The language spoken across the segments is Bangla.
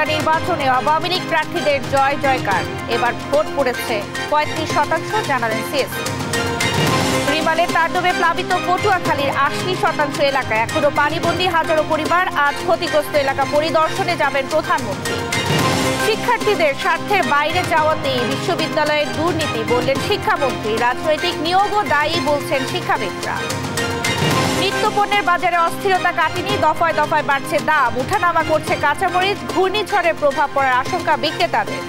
উপজেলা নির্বাচনে আওয়ামী লীগ প্রার্থীদের জয় জয়কার। এবার ভোট পড়েছে ৩৫%, জানালেন সিএসি। রিমালের তাণ্ডবে প্লাবিত পটুয়াখালীর ৮০% এলাকায় এখনো পানিবন্দী হাজারো পরিবার। আজ ক্ষতিগ্রস্ত এলাকা পরিদর্শনে যাবেন প্রধানমন্ত্রী। শিক্ষার্থীদের স্বার্থের বাইরে যাওয়াতেই বিশ্ববিদ্যালয়ের দুর্নীতি, বললেন শিক্ষামন্ত্রী। রাজনৈতিক নিয়োগও দায়ী, বলছেন শিক্ষাবিদরা। নিত্যপণ্যের বাজারে অস্থিরতা কাটেনি, দফায় দফায় বাড়ছে দাম, উঠানামা করছে কাঁচামরিচ। ঘূর্ণিঝড়ের প্রভাব পড়ার আশঙ্কা বিক্রেতাদের।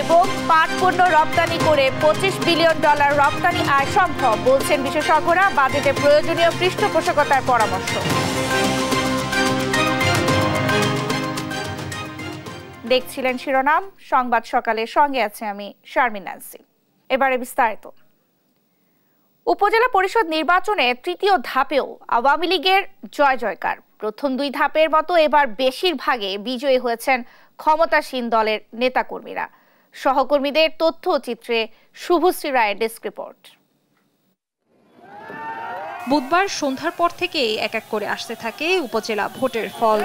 এবং পাট পণ্য রপ্তানি করে $25 বিলিয়ন রপ্তানি আয় সম্ভব, বলছেন বিশেষজ্ঞরা। বাজেটে প্রয়োজনীয় পৃষ্ঠপোষকতার পরামর্শ। দেখছিলেন শিরোনাম সংবাদ সকালের, সঙ্গে আছে আমি শারমিন নান্সি। এবারে বিস্তারিত। উপজেলা পরিষদ নির্বাচনে তৃতীয় ধাপেও আওয়ামী লীগের জয় জয়কার। প্রথম দুই ধাপের মতো এবার বেশিরভাগে বিজয়ী হয়েছেন ক্ষমতাসীন দলের নেতাকর্মীরা। সহকর্মীদের তথ্যচিত্রে শুভশ্রী রায়ের ডেস্ক রিপোর্ট। বুধবার সন্ধ্যার পর থেকে এক এক করে আসতে থাকে উপজেলা ভোটের ফল।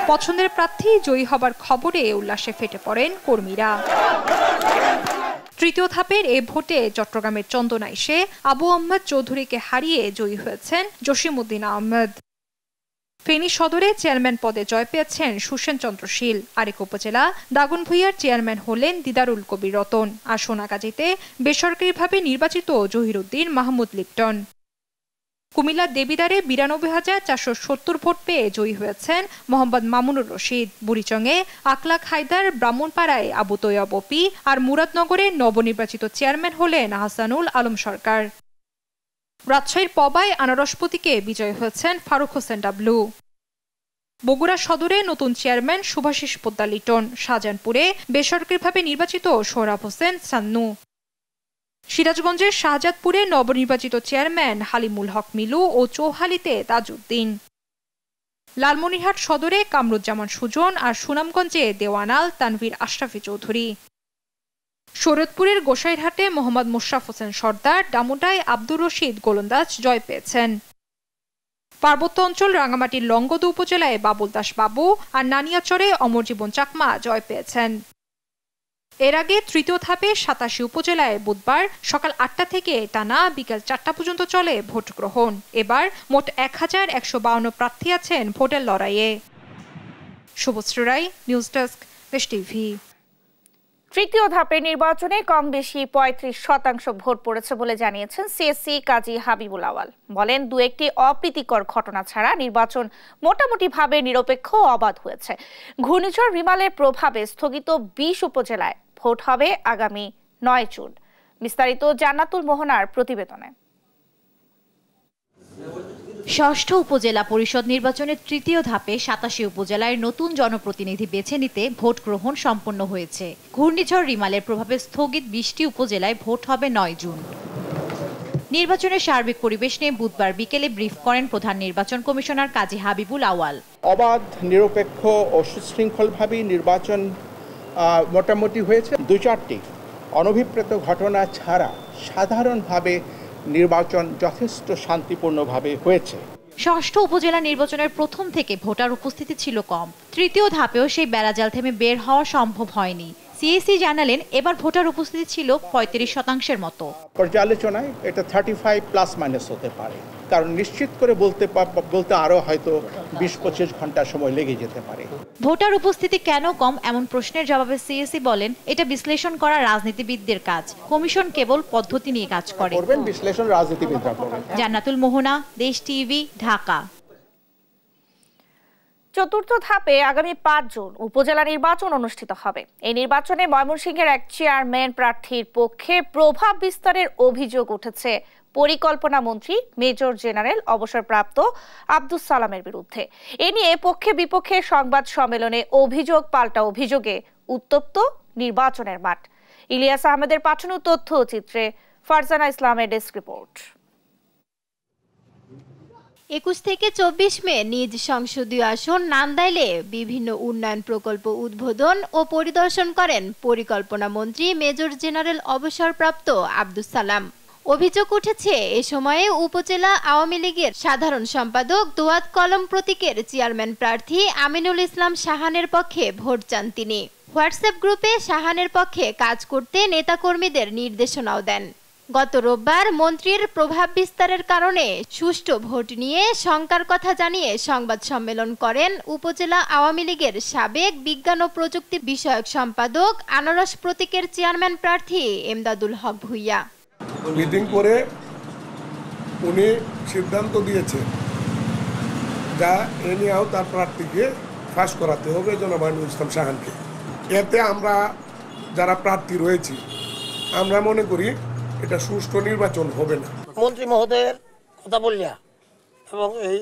পছন্দের প্রার্থী জয়ী হবার খবরে উল্লাসে ফেটে পড়েন কর্মীরা। তৃতীয় ধাপের এ ভোটে চট্টগ্রামের চন্দনা এসে আবু আহমেদ চৌধুরীকে হারিয়ে জয়ী হয়েছেন জসিমউদ্দিন আহমেদ। ফেনী সদরে চেয়ারম্যান পদে জয় পেয়েছেন সুসেন চন্দ্র শীল। আরেক উপজেলা দাগনভূঞার চেয়ারম্যান হলেন দিদারুল কবির রতন। আর সোনাগাজীতে বেসরকারিভাবে নির্বাচিত জহিরুদ্দিন মাহমুদ লিপটন। কুমিল্লার দেবিদারে ৯২,৪৭০ ভোট পেয়ে জয়ী হয়েছেন মোহাম্মদ মামুনুর রশিদ। বুড়িচংয়ে আকলাক হায়দার, ব্রাহ্মণপাড়ায় আবু তৈয়ব অপি আর মুরাদনগরে নবনির্বাচিত চেয়ারম্যান হলেন হাসানুল আলম সরকার। রাজশাহীর পবায় আনারসপতিকে বিজয়ী হয়েছেন ফারুক হোসেন ডাবলু। বগুড়া সদরে নতুন চেয়ারম্যান শুভাশিস পোদ্দার লিটন। শাহজাহানপুরে বেসরকারিভাবে নির্বাচিত সোহরাব হোসেন সান্নু। সিরাজগঞ্জের শাহজাদপুরে নবনির্বাচিত চেয়ারম্যান হালিমুল হক মিলু ও চৌহালিতে তাজউদ্দিন। লালমনিরহাট সদরে কামরুজ্জামান সুজন আর সুনামগঞ্জে দেওয়ানাল তানভীর আশরাফি চৌধুরী। শরীয়তপুরের গোসাইরহাটে মোহাম্মদ মোশাররফ হোসেন সর্দার, ডামুডায় আব্দুর রশিদ গোলন্দাজ জয় পেয়েছেন। পার্বত্য অঞ্চল রাঙামাটির লংগদু উপজেলায় বাবুল দাস বাবু আর নানিয়াচরে অমরজীবন চাকমা জয় পেয়েছেন। এর আগে তৃতীয় ধাপে ৮৭ উপজেলায় বুধবার সকাল ৮টা থেকে টানা বিকেল ৪টা পর্যন্ত চলে ভোট গ্রহণ। এবার মোট ১,১৫২ প্রার্থী আছেন ভোটের লড়াইয়ে। শুভশ্রী রায়, নিউজ ডেস্ক, দেশ টিভি। তৃতীয় ধাপের নির্বাচনে কম বেশি ৩৫% ভোট পড়েছে বলে জানিয়েছেন সিএসসি কাজী হাবিবুল আওয়াল। বলেন, দু একটি অপ্রীতিকর ঘটনা ছাড়া নির্বাচন মোটামুটিভাবে নিরপেক্ষ ও অবাধ হয়েছে। ঘূর্ণিঝড় রিমালের প্রভাবে স্থগিত ২০ উপজেলায় ভোট হবে আগামী ৯ জুন। বিস্তারিত জান্নাতুল মোহনার প্রতিবেদনে। ষষ্ঠ উপজেলা পরিষদ নির্বাচনের তৃতীয় ধাপে ৮৭ উপজেলায় নতুন জনপ্রতিনিধি বেছে নিতে ভোট গ্রহণ সম্পন্ন হয়েছে। ঘূর্ণিঝড় রিমালের প্রভাবে স্থগিত ২০টি উপজেলায় ভোট হবে ৯ জুন। নির্বাচনের সার্বিক পরিবেশ নিয়ে বুধবার বিকেলে ব্রিফ করেন প্রধান নির্বাচন কমিশনার কাজী হাবিবুল আওয়াল। অবাধ, নিরপেক্ষ ও সুশৃঙ্খলভাবে নির্বাচন মোটামুটি হয়েছে। ২-৪টি অনভিপ্রেত ঘটনা ছাড়া সাধারণভাবে নির্বাচন যথেষ্ট শান্তিপূর্ণভাবে হয়েছে। ষষ্ঠ উপজেলা নির্বাচনের প্রথম থেকে ভোটার উপস্থিতি ছিল কম। তৃতীয় ধাপেও সেই বেড়াজাল থেমে বের হওয়া সম্ভব হয়নি। সিএসি জানালেন, এবার ভোটার উপস্থিতি ছিল ৩৫% মতো। পর্যালোচনায় এটা 35+ হতে পারে, কারণ নিশ্চিত করে বলতে আরো হয়তো ২০-২৫ ঘন্টা সময় লেগে যেতে পারে। ভোটার উপস্থিতি কেন কম এমন প্রশ্নের জবাবে সিএসি বলেন, এটা বিশ্লেষণ করা রাজনীতিবিদদের কাজ। কমিশন কেবল পদ্ধতি নিয়ে কাজ করে। বিশ্লেষণ রাজনীতিবিদরা করবেন। জান্নাতুল মোহনা, দেশ টিভি, ঢাকা। চতুর্থ ধাপে আগামী ৫ জুন উপজেলা নির্বাচন অনুষ্ঠিত হবে। এই নির্বাচনে ময়মনসিংহের এক চেয়ারম্যান প্রার্থীর পক্ষে প্রভাব বিস্তারের অভিযোগ উঠেছে পরিকল্পনা মন্ত্রী মেজর জেনারেল অবসরপ্রাপ্ত আব্দুস সালামের বিরুদ্ধে। এ নিয়ে পক্ষে বিপক্ষে সংবাদ সম্মেলনে অভিযোগ পাল্টা অভিযোগে উত্তপ্ত নির্বাচনের মাঠ। ইলিয়াস আহমেদের পাঠানো তথ্যচিত্রে ফারজানা ইসলামের ডেস্ক রিপোর্ট। ২১ থেকে ২৪ মে নিজ সংসদীয় আসন নান্দাইলে বিভিন্ন উন্নয়ন প্রকল্প উদ্বোধন ও পরিদর্শন করেন পরিকল্পনা মন্ত্রী মেজর জেনারেল অবসরপ্রাপ্ত আব্দুস সালাম। অভিযোগ উঠেছে এ সময়ে উপজেলা আওয়ামী লীগের সাধারণ সম্পাদক দোয়াত কলম প্রতীকের চেয়ারম্যান প্রার্থী আমিনুল ইসলাম শাহানের পক্ষে ভোট চান তিনি। হোয়াটসঅ্যাপ গ্রুপে শাহানের পক্ষে কাজ করতে নেতাকর্মীদের নির্দেশনাও দেন। গত রোববার মন্ত্রীর প্রভাব বিস্তারের কারণে সুষ্ঠু ভোট নিয়ে শঙ্কার কথা জানিয়ে সংবাদ সম্মেলন করেন উপজেলা আওয়ামী লীগের সাবেক বিজ্ঞান ও প্রযুক্তি বিষয়ক সম্পাদক আনারস প্রতীকের চেয়ারম্যান প্রার্থী এমদাদুল হক ভূঁইয়া। মিটিং করে উনি সিদ্ধান্ত দিয়েছে যা এ নিয়েও তার প্রার্থীকে ফাঁস করাতে হবে জনাব আমিনুল ইসলাম শাহানকে। এতে আমরা যারা প্রার্থী রয়েছি আমরা মনে করি এটা সুষ্ঠু নির্বাচন হবে না। মন্ত্রী মহোদয়ের কথা বললিয়া এবং এই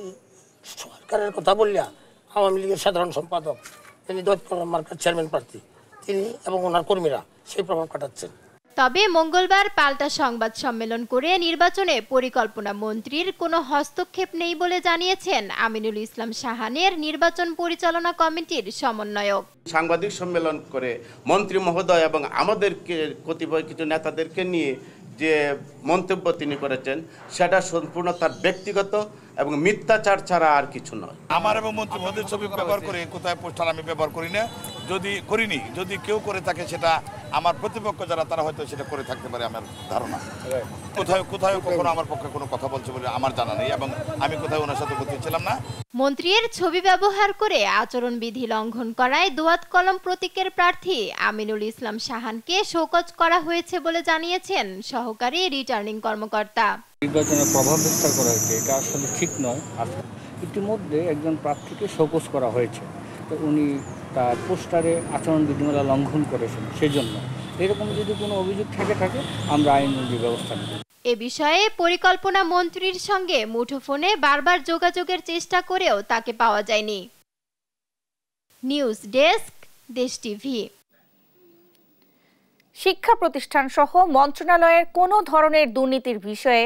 সরকারের কথা বললিয়া আওয়ামী লীগের সাধারণ সম্পাদক তিনি দোয়াত কলম মার্কার চেয়ারম্যান প্রার্থী তিনি এবং ওনার কর্মীরা সেই প্রভাব কাটাচ্ছেন। তবে মঙ্গলবার পাল্টা সংবাদ সম্মেলন করে নির্বাচনে পরিকল্পনা মন্ত্রীর কোনো হস্তক্ষেপ নেই বলে জানিয়েছেন আমিনুল ইসলাম শাহানের নির্বাচন পরিচালনা কমিটির সমন্বয়ক। সাংবাদিক সম্মেলন করে মন্ত্রী মহোদয় এবং আমাদেরকে কতিপয় কিছু নেতাদেরকে নিয়ে যে মন্তব্য তিনি করেছেন সেটা সম্পূর্ণ তার ব্যক্তিগত এবং মিথ্যাচার ছাড়া আর কিছু নয়। আমার এবং মন্ত্রী মহোদয়ের ছবি ব্যবহার করে কোথায় পোস্টার আমি ব্যবহার করি না, যদি কেউ করে থাকে সেটা আমার প্রতিপক্ষ যারা তারা হয়তো সেটা করে থাকতে পারে আমার ধারণা। কোথায় কখনো আমার পক্ষে কোনো কথা বলছে বলে আমার জানা নেই এবং আমি কোথায় ওনার সাথে উপস্থিত ছিলাম না। মন্ত্রীর ছবি ব্যবহার করে আচরণবিধি লঙ্ঘন করায় দোয়াত কলম প্রতীকের প্রার্থী আমিনুল ইসলাম শাহানকে শোকজ করা হয়েছে বলে জানিয়েছেন সহকারী রিটার্নিং কর্মকর্তা। নির্বাচনের প্রভাব বিস্তার করা হয়েছে, এটা আসলে ঠিক নয়। ইতিমধ্যে একজন প্রার্থীকে শোকজ করা হয়েছে, তো উনি তার পোস্টারে আচরণ বিধিমালা লঙ্ঘন করেছেন। সেজন্য এরকম যদি কোনো অভিযোগ থাকে আমরা আইনানুগ ব্যবস্থা নেব। এ বিষয়ে পরিকল্পনা মন্ত্রীর সঙ্গে মুঠোফোনে বারবার যোগাযোগের চেষ্টা করেও তাকে পাওয়া যায়নি। নিউজ ডেস্ক, দেশ টিভি। শিক্ষা প্রতিষ্ঠান সহ মন্ত্রণালয়ের কোনো ধরনের দুর্নীতির বিষয়ে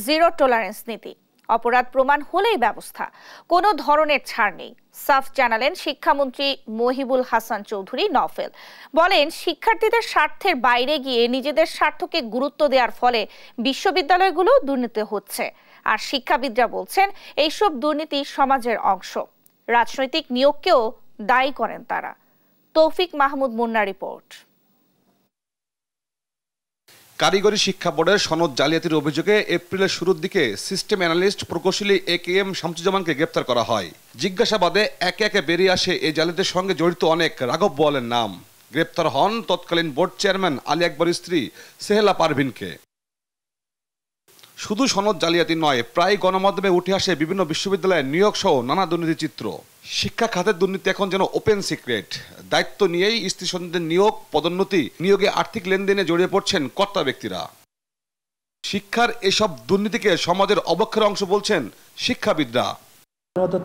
জিরো টলারেন্স নীতি। অপরাধ প্রমাণ হলেই ব্যবস্থা, কোনো ধরনের ছাড় নেই, সাফ জানালেন শিক্ষামন্ত্রী মহিবুল হাসান চৌধুরী নওফেল। বলেন, শিক্ষার্থীদের স্বার্থের বাইরে গিয়ে নিজেদের স্বার্থকে গুরুত্ব দেওয়ার ফলে বিশ্ববিদ্যালয়গুলো দুর্নীতি হচ্ছে। আর শিক্ষাবিদরা বলছেন এইসব দুর্নীতি সমাজের অংশ। রাজনৈতিক নিয়োগকেও দায়ী করেন তারা। তৌফিক মাহমুদ মুন্নার রিপোর্ট। কারিগরি শিক্ষা বোর্ডের সনদ জালিয়াতির অভিযোগে এপ্রিলের শুরুর দিকে সিস্টেম অ্যানালিস্ট প্রকৌশলী AKM শামসুজ্জামানকে গ্রেপ্তার করা হয়। জিজ্ঞাসাবাদে একে একে বেরিয়ে আসে এই জালিয়াতির সঙ্গে জড়িত অনেক রাঘব বোয়ালের নাম। গ্রেপ্তার হন তৎকালীন বোর্ড চেয়ারম্যান আলী আকবরের স্ত্রী সেহেলা পারভিনকে। শুধু সনদ জালিয়াতি নয়, প্রায় গণমাধ্যমে উঠে আসে বিভিন্ন বিশ্ববিদ্যালয়ের নিয়োগ সহ নানা দুর্নীতি চিত্র। শিক্ষা খাতের দুর্নীতি এখন যেন ওপেন সিক্রেট। দায়িত্ব নিয়েই স্ত্রী সন্তানদের নিয়োগ, পদোন্নতি, নিয়োগে আর্থিক লেনদেনে জড়িয়ে পড়ছেন কর্তা ব্যক্তিরা। শিক্ষার এসব দুর্নীতিকে সমাজের অবক্ষয়ের অংশ বলছেন শিক্ষাবিদরা।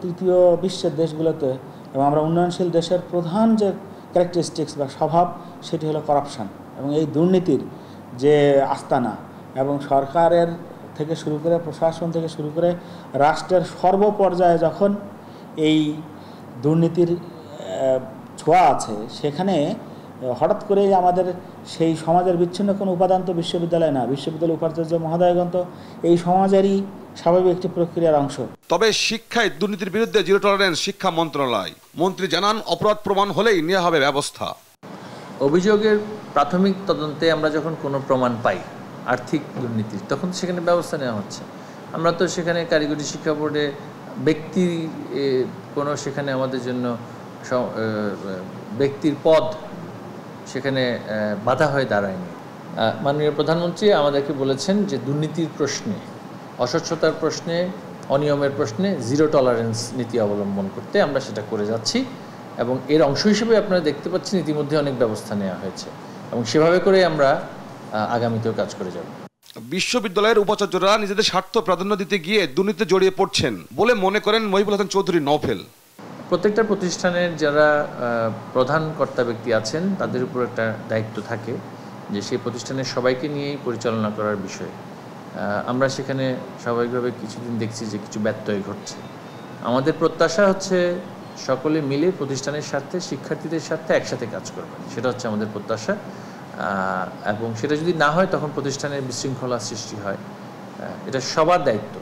তৃতীয় বিশ্বের দেশগুলোতে এবং আমরা উন্নয়নশীল দেশের প্রধান যে ক্যারেক্টারিস্টিক্স বা স্বভাব সেটি হলো করাপশন এবং এই দুর্নীতির যে আস্তানা, এবং সরকারের থেকে শুরু করে প্রশাসন থেকে শুরু করে রাষ্ট্রের সর্বপর্যায়ে যখন এই দুর্নীতির ছোঁয়া আছে, সেখানে হঠাৎ করে আমাদের সেই সমাজের বিচ্ছিন্ন কোনো উপাদান তো বিশ্ববিদ্যালয় না, বিশ্ববিদ্যালয় উপাচার্য মহোদয়গণ তো এই সমাজেরই স্বাভাবিক একটি প্রক্রিয়ার অংশ। তবে শিক্ষায় দুর্নীতির বিরুদ্ধে জিরো টলারেন্স শিক্ষা মন্ত্রণালয়। মন্ত্রী জানান, অপরাধ প্রমাণ হলেই নেওয়া হবে ব্যবস্থা। অভিযোগের প্রাথমিক তদন্তে আমরা যখন কোনো প্রমাণ পাই আর্থিক দুর্নীতির, তখন সেখানে ব্যবস্থা নেওয়া হচ্ছে। আমরা তো সেখানে কারিগরি শিক্ষা বোর্ডে ব্যক্তি কোনো সেখানে আমাদের জন্য ব্যক্তির পদ সেখানে বাধা হয়ে দাঁড়ায়নি। মাননীয় প্রধানমন্ত্রী আমাদেরকে বলেছেন যে দুর্নীতির প্রশ্নে, অস্বচ্ছতার প্রশ্নে, অনিয়মের প্রশ্নে জিরো টলারেন্স নীতি অবলম্বন করতে আমরা সেটা করে যাচ্ছি এবং এর অংশ হিসেবে আপনারা দেখতে পাচ্ছেন ইতিমধ্যে অনেক ব্যবস্থা নেওয়া হয়েছে এবং সেভাবে করে আমরা আগামীতেও কাজ করে যাব। বিশ্ববিদ্যালয়ের উপাচার্যরা নিজেদের স্বার্থ প্রাধান্য দিতে গিয়ে দুর্নীতিতে জড়িয়ে পড়ছেন বলে মনে করেন মহিবুল হাসান চৌধুরী নওফেল। প্রত্যেকটা প্রতিষ্ঠানের যারা প্রধান কর্তা ব্যক্তি আছেন তাদের উপর একটা দায়িত্ব থাকে যে সেই প্রতিষ্ঠানের সবাইকে নিয়েই পরিচালনা করার বিষয়ে। আমরা সেখানে স্বাভাবিকভাবে কিছুদিন দেখছি যে কিছু ব্যত্যয় ঘটছে। আমাদের প্রত্যাশা হচ্ছে সকলে মিলে প্রতিষ্ঠানের স্বার্থে, শিক্ষার্থীদের স্বার্থে একসাথে কাজ করবেন, সেটা হচ্ছে আমাদের প্রত্যাশা। এবং সেটা যদি না হয় তখন প্রতিষ্ঠানের বিশৃঙ্খলা সৃষ্টি হয়। এটা সবার দায়িত্ব,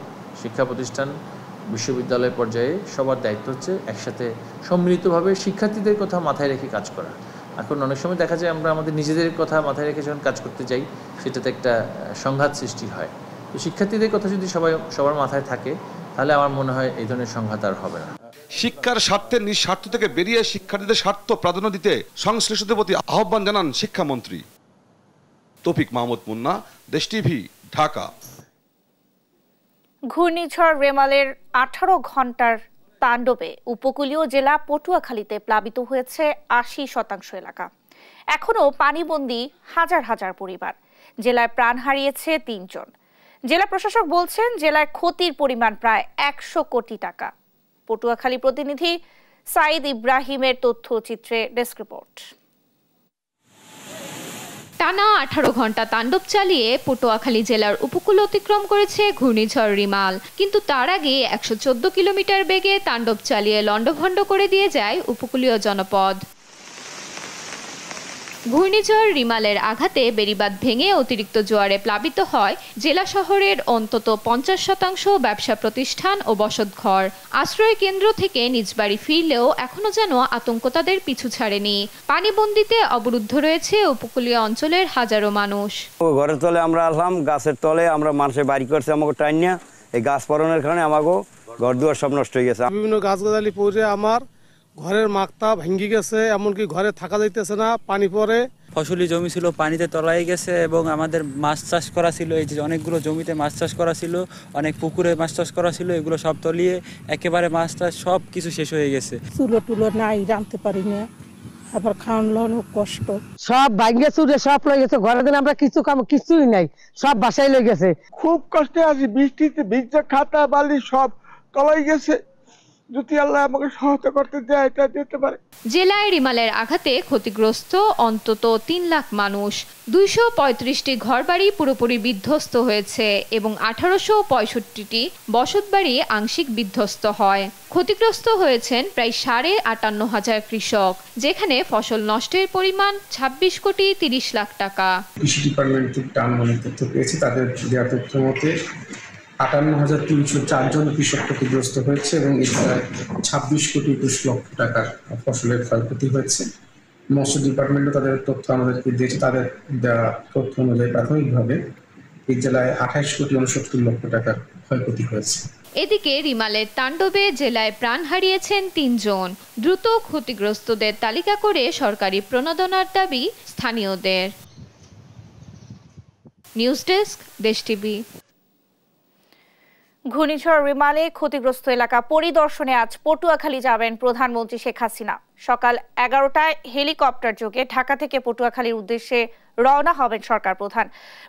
শিক্ষা প্রতিষ্ঠান বিশ্ববিদ্যালয় পর্যায়ে সবার দায়িত্ব হচ্ছে একসাথে সম্মিলিতভাবে শিক্ষার্থীদের কথা মাথায় রেখে কাজ করা। এখন অনেক সময় দেখা যায় আমরা আমাদের নিজেদের কথা মাথায় রেখে যখন কাজ করতে যাই সেটাতে একটা সংঘাত সৃষ্টি হয়। তো শিক্ষার্থীদের কথা যদি সবার মাথায় থাকে তাহলে আমার মনে হয় এই ধরনের সংঘাত আর হবে না। শিক্ষার স্বার্থে নিঃস্বার্থ থেকে বেরিয়ে শিক্ষার্থীদের স্বার্থ প্রাধান্য দিতে সংশ্লিষ্টদের প্রতি আহ্বান জানান শিক্ষামন্ত্রী। তৌফিক মাহমুদ মুন্না, দেশ টিভি, ঢাকা। ঘূর্ণিঝড় রেমালের 18 ঘন্টার তাণ্ডবে উপকূলীয় জেলা পটুয়াখালীতে প্লাবিত হয়েছে 80% এলাকা। এখনো পানিবন্দী হাজার হাজার পরিবার। জেলায় প্রাণ হারিয়েছে 3 জন। জেলা প্রশাসক বলছেন জেলায় ক্ষতির পরিমাণ প্রায় 100 কোটি টাকা। পটুয়াখালী প্রতিনিধি সাইদ ইব্রাহিমের তথ্যচিত্রে ডেস্ক রিপোর্ট। টানা 18 ঘন্টা তাণ্ডব চালিয়ে পটুয়াখালী জেলার উপকূল অতিক্রম করেছে ঘূর্ণিঝড় রিমাল, কিন্তু তার আগে 114 কিলোমিটার বেগে তাণ্ডব চালিয়ে লন্ডভন্ড করে দিয়ে যায় উপকূলীয় জনপদ। ঘূর্ণিঝড় রিমালের আঘাতে বেড়িবাঁধ ভেঙে অতিরিক্ত জোয়ারে প্লাবিত হয় জেলা শহরের অন্তত 50% ব্যবসা প্রতিষ্ঠান ও বসতঘর। আশ্রয় কেন্দ্র থেকে নিজ বাড়ি ফিরলেও এখনো যেন আতঙ্ক তাদের পিছু ছাড়েনি। পানিবন্দিতে অবরুদ্ধ রয়েছে উপকূলীয় অঞ্চলের হাজারো মানুষ। ঘরের তলে আমরা আসলাম, গাছের তলে আমরা মানুষের বাড়ি করছে আমাকে টাইনিয়া, এই গাছ পড়ানোর কারণে আমাকে ঘর দুয়ার সব নষ্ট হয়ে গেছে। বিভিন্ন গাছগাছালি পড়ে আমার ঘরের মাকতা ভেঙে গেছে, এমনকি ঘরে থাকা যাইতেছে না, পানি পড়ে। ফসলি জমি ছিল পানিতে তলায় গেছে এবং আমাদের মাছ চাষ করা ছিল, এই যে অনেকগুলো জমিতে মাছ চাষ করা ছিল, অনেক পুকুরে মাছ চাষ করা ছিল, এগুলো সব তলিয়ে একেবারে মাছ চাষ সব কিছু শেষ হয়ে গেছে। চুলো টুলো নাই, রাঁধতে পারি না, আবার খাওয়ানো কষ্ট। সব ভাঙ্গে চুরে সব লয়ে গেছে, ঘরে দিন আমরা কিছু কাম কিছুই নাই, সব বাসায় লয়ে গেছে। খুব কষ্টে আছি, বৃষ্টিতে ভিজে খাতা বালি সব তলায় গেছে। যদি আল্লাহ আমাকে সহায়তা করতে দেয় এটা দিতে পারে। জেলায় রিমালের আঘাতে ক্ষতিগ্রস্ত অন্তত 3 লাখ মানুষ। 235টি ঘরবাড়ি পুরোপুরি বিধ্বস্ত হয়েছে এবং 1865টি বসতবাড়ি আংশিক বিধ্বস্ত হয়। ক্ষতিগ্রস্ত হয়েছেন প্রায় 58,500 কৃষক, যেখানে ফসল নষ্টের পরিমাণ 26 কোটি 30 লাখ টাকা। কৃষি ডিপার্টমেন্ট থেকে টার্মিনাল তথ্য পেয়েছি, তাদের দেওয়া তথ্য মতে 58,304 জন কৃষক ক্ষতিগ্রস্ত হয়েছে এবং এর প্রায় 26 কোটি 20 লক্ষ টাকার ফসলের ক্ষয়ক্ষতি হয়েছে। মৎস্য ডিপার্টমেন্টও তাদের তথ্য আমাদেরকে দিয়েছে, তাদের দেওয়া তথ্য অনুযায়ী প্রাথমিকভাবে এই জেলায় 28 কোটি 69 লক্ষ টাকার ক্ষয়ক্ষতি হয়েছে। এদিকে রিমালের তাণ্ডবে জেলায় প্রাণ হারিয়েছেন 3 জন। দ্রুত ক্ষতিগ্রস্তদের তালিকা করে সরকারি প্রণোদনার দাবি স্থানীয়দের। নিউজ ডেস্ক, দেশ টিভি। ঘূর্ণিঝড় রিমালে ক্ষতিগ্রস্ত এলাকা পরিদর্শনে আজ পটুয়াখালী যাবেন প্রধানমন্ত্রী শেখ হাসিনা। সকাল 11টায় হেলিকপ্টার যোগে ঢাকা থেকে পটুয়াখালীর উদ্দেশ্যে রওনা হবেন সরকার প্রধান।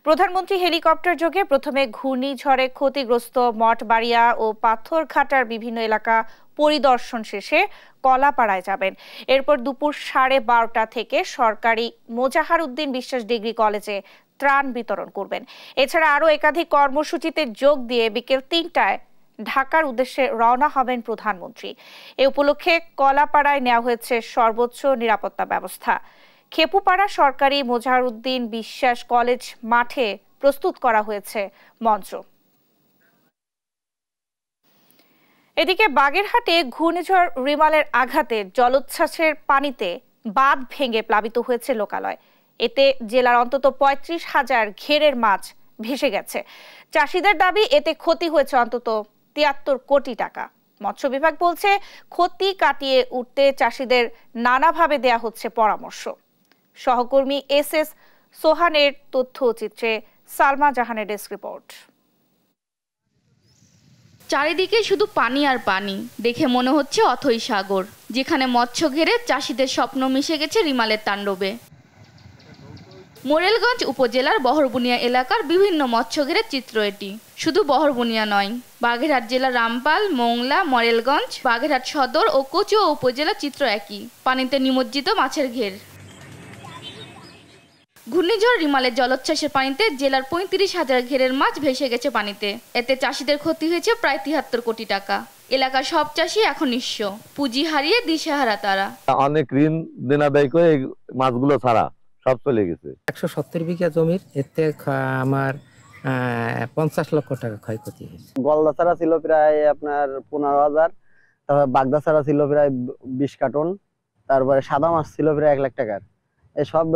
প্রধানমন্ত্রী হেলিকপ্টার যোগে প্রথমে ঘূর্ণিঝড়ে ক্ষতিগ্রস্ত মঠবাড়িয়া ও পাথরঘাটার বিভিন্ন এলাকা পরিদর্শন শেষে কলাপাড়ায় যাবেন। এরপর দুপুর 12:30 থেকে সরকারি মোজাহার উদ্দিন বিশ্বাস ডিগ্রি কলেজে ত্রাণ বিতরণ করবেন। এছাড়া আরও একাধিক কর্মসূচিতে যোগ দিয়ে বিকেল 3টায় ঢাকার উদ্দেশ্যে রওনা হবেন প্রধানমন্ত্রী। এ উপলক্ষে কলাপাড়ায় নেওয়া হয়েছে সর্বোচ্চ নিরাপত্তা ব্যবস্থা। খেপুপাড়া সরকারি মোজাহার উদ্দিন বিশ্বাস কলেজ মাঠে প্রস্তুত করা হয়েছে মঞ্চ। এদিকে বাগেরহাটে ঘূর্ণিঝড় রিমালের আঘাতে জলোচ্ছ্বাসের পানিতে বাঁধ ভেঙে প্লাবিত হয়েছে লোকালয়। এতে জেলার অন্তত 35,000 ঘেরের মাছ ভেসে গেছে। চাষিদের দাবি এতে ক্ষতি হয়েছে অন্তত 73 কোটি টাকা। মৎস্য বিভাগ বলছে ক্ষতি কাটিয়ে উঠতে চাষিদের নানাভাবে দেয়া হচ্ছে পরামর্শ। সহকর্মী SS সোহানের তথ্যচিত্রে সালমা জাহানের ডেস্ক রিপোর্ট। চারিদিকে শুধু পানি আর পানি, দেখে মনে হচ্ছে অথই সাগর, যেখানে মৎস্য ঘেরে চাষিদের স্বপ্ন মিশে গেছে রিমালের তাণ্ডবে। মোরেলগঞ্জ উপজেলার বহরবুনিয়া এলাকার বিভিন্ন মৎস্যঘেরের চিত্র এটি। শুধু বহরবুনিয়া নয়, বাগেরহাট জেলার রামপাল, মোংলা, মরেলগঞ্জ, বাগেরহাট সদর ও কচুয়া উপজেলা চিত্র একই, পানিতে নিমজ্জিত মাছের ঘের। ঘূর্ণিঝড় রিমালের জলোচ্ছ্বাসের পানিতে জেলার 35,000 ঘেরের মাছ ভেসে গেছে পানিতে। এতে চাষিদের ক্ষতি হয়েছে প্রায় 73 কোটি টাকা। এলাকার সব চাষি এখন নিঃস্ব, পুঁজি হারিয়ে দিশেহারা তারা। অনেক ঋণ দেনা দেয় করে এই মাছগুলো ছাড়া সব চলে গেছে। 170 বিঘা জমির এতে আমার 50 লক্ষ টাকা ক্ষয়ক্ষতি হয়েছে। গলদা চারা ছিল প্রায় আপনার 15,000, তারপর বাগদা চারা ছিল প্রায় 20 কার্টন, তারপরে সাদা মাছ ছিল প্রায় 1 লাখ টাকার। সব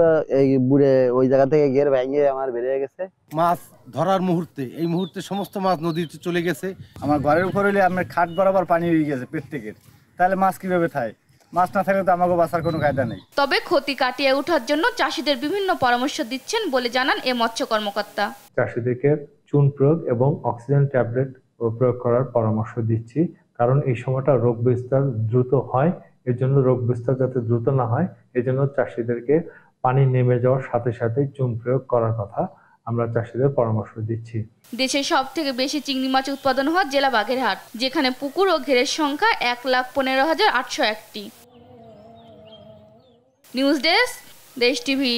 এই বুড়ে ওই জায়গা থেকে গের ভেঙে আমার বেরিয়ে গেছে। মাছ ধরার মুহূর্তে এই মুহূর্তে সমস্ত মাছ নদীতে চলে গেছে। আমার ঘরের উপর হইলে আমার খাট বরাবর পানি হয়ে গেছে প্রত্যেকের, তাহলে মাছ কিভাবে থাকে? মাছ না থাকলে তো আমাকে বাঁচার কোনো কায়দা নেই। তবে ক্ষতি কাটিয়ে ওঠার জন্য চাষিদের বিভিন্ন পরামর্শ দিচ্ছেন বলে জানান এ মৎস্য কর্মকর্তা। চাষিদেরকে চুন প্রয়োগ এবং অক্সিজেন ট্যাবলেট প্রয়োগ করার পরামর্শ দিচ্ছি, কারণ এই সময়টা রোগ বিস্তার দ্রুত হয়। এর জন্য রোগ বিস্তার যাতে দ্রুত না হয়, এজন্য চাষিদেরকে পানি নেমে যাওয়ার সাথে সাথে চুন প্রয়োগ করার কথা আমরা চাষিদের পরামর্শ দিচ্ছি। দেশের সবথেকে বেশি চিংড়ি মাছ উৎপাদন হওয়া জেলা বাগেরহাট, যেখানে পুকুর ও ঘেরের সংখ্যা 1,15,801টি। নিউজ ডেস্ক, দেশ টিভি।